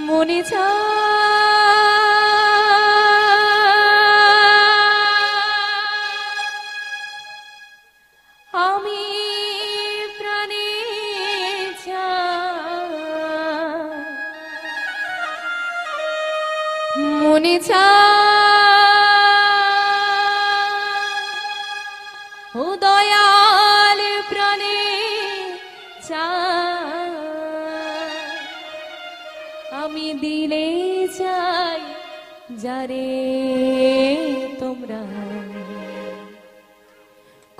মনে চায় আমি প্রাণে মনে চায় ও দয়াল প্রাণে চায় আমি দিলে চাই যারে তোমরা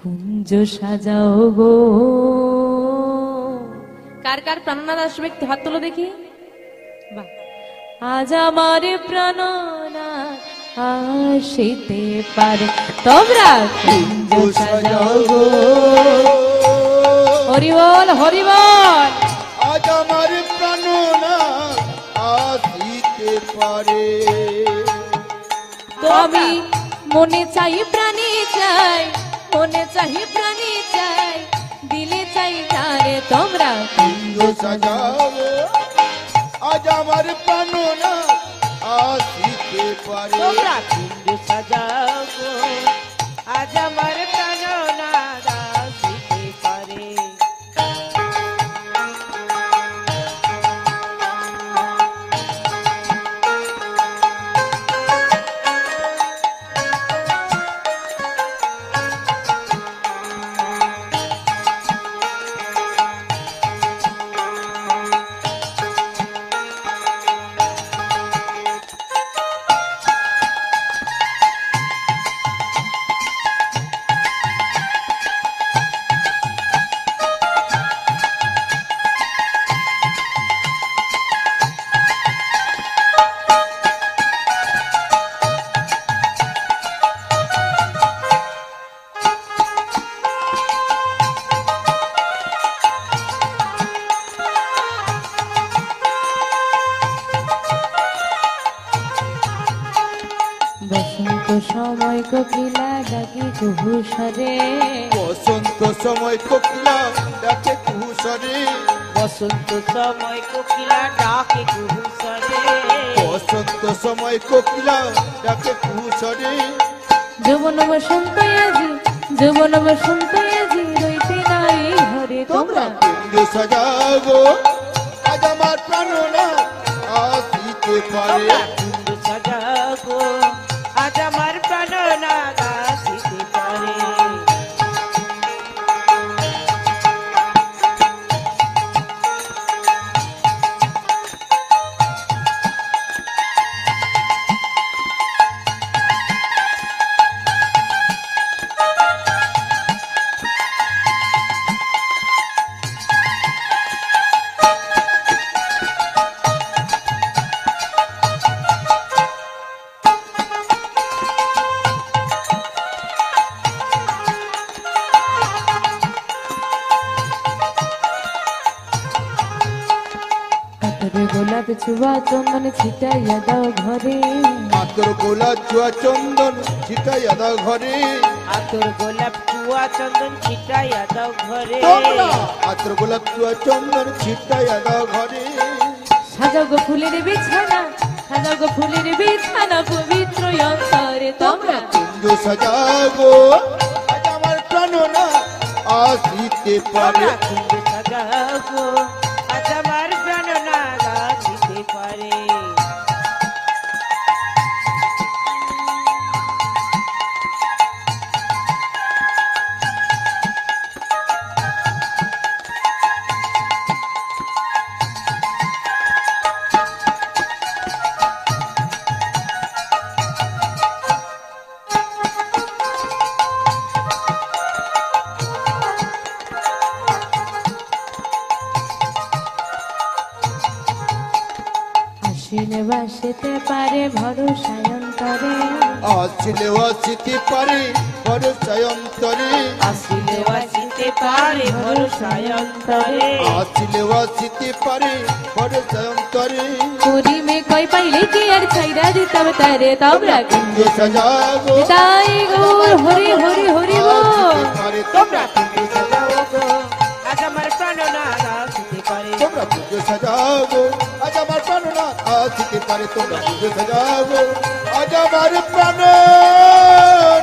কুঞ্জ সাজাও গো। কার কার প্রাণনাথ আসবে একটু হাত তোলো দেখি। বাহ, আজ আমার প্রাণনাথ আসিতে পারে তোমরা কুঞ্জ সাজাও গো। হরি বল হরি বল। আজ আমার প্রাণনাথ আসিতে পারে তো আমি মনে চাই প্রাণী চাই, মনে চাই প্রাণী চাই, দিলে চাই তারে তোমরা কুঞ্জ সাজাও আজ আমার প্রাণনাথ আসিতে পারে তোমরা কুঞ্জ সাজাও গো, আজ আমার প্রাণনাথ আসিতে পারে। বসন্ত সময় কোকিলা ডাকি কুহুসরে, বসন্ত সময় কোকিলা ডাকে কুহুসরে, বসন্ত সময় কোকিলা ডাকে কুহুসরে, বসন্ত সময় কোকিলা ডাকে কুহুসরে যৌবন বসন্ত আজি, যৌবন বসন্ত আজি রইতে নাই ঘরে তোমরা কুঞ্জ সাজাও গো, আজ আমার প্রাণনাথ আসিতে পারে তোমরা কুঞ্জ সাজাও গো, আজ আমার প্রাণনাথ আসিতে পারে। হাতরে গোলাপ ছুয়া চন্দন ছিটাইয়া দাও ঘরে, আতর গোলাপ চুয়া চন্দন ছিটাইয়া দাও ঘরে আতর গোলাপ চুয়া চন্দন ছিটাইয়া দাও ঘরে, তোমরা আতর গোলাপ চুয়া চন্দন ছিটাইয়া দাও ঘরে সাজাও গো ফুলের বিছানা, সাজাও গো ফুলের বিছানা পবিত্র অন্তরে তোমরা কুঞ্জ সাজাও গো, আজ আমার প্রাণনাথ আসিতে পারে তোমরা কুঞ্জ সাজাও গো, আজ আমার প্রাণনাথ আসিতে পারে। আসিলে বাসিতে পারে ভরসায় অন্তরে, আসিলে আসিতে পারে ভরসায় অন্তরে আসিলে আসিতে পারে ভরসায় অন্তরে, আসিলে আসিতে পারে ভরসায় অন্তরে করিমে কই পাইলে কি আর ছাইরা দিতাম তারে তোমরা কুঞ্জ সাজাও গো, তাই গৌর হরি হরি হরি বল। আসিতে পারে তোমরা কুঞ্জ সাজাও গো, আজ আমার প্রাণনাথ আসিতে পারে। তোমরা কুঞ্জ সাজাও গো, আজ আমার প্রাণ না আসিতে পারে তোমরা বুঝে সাজাবো আজ আমার প্রাণ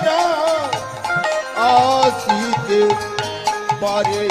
না আসিতে পারে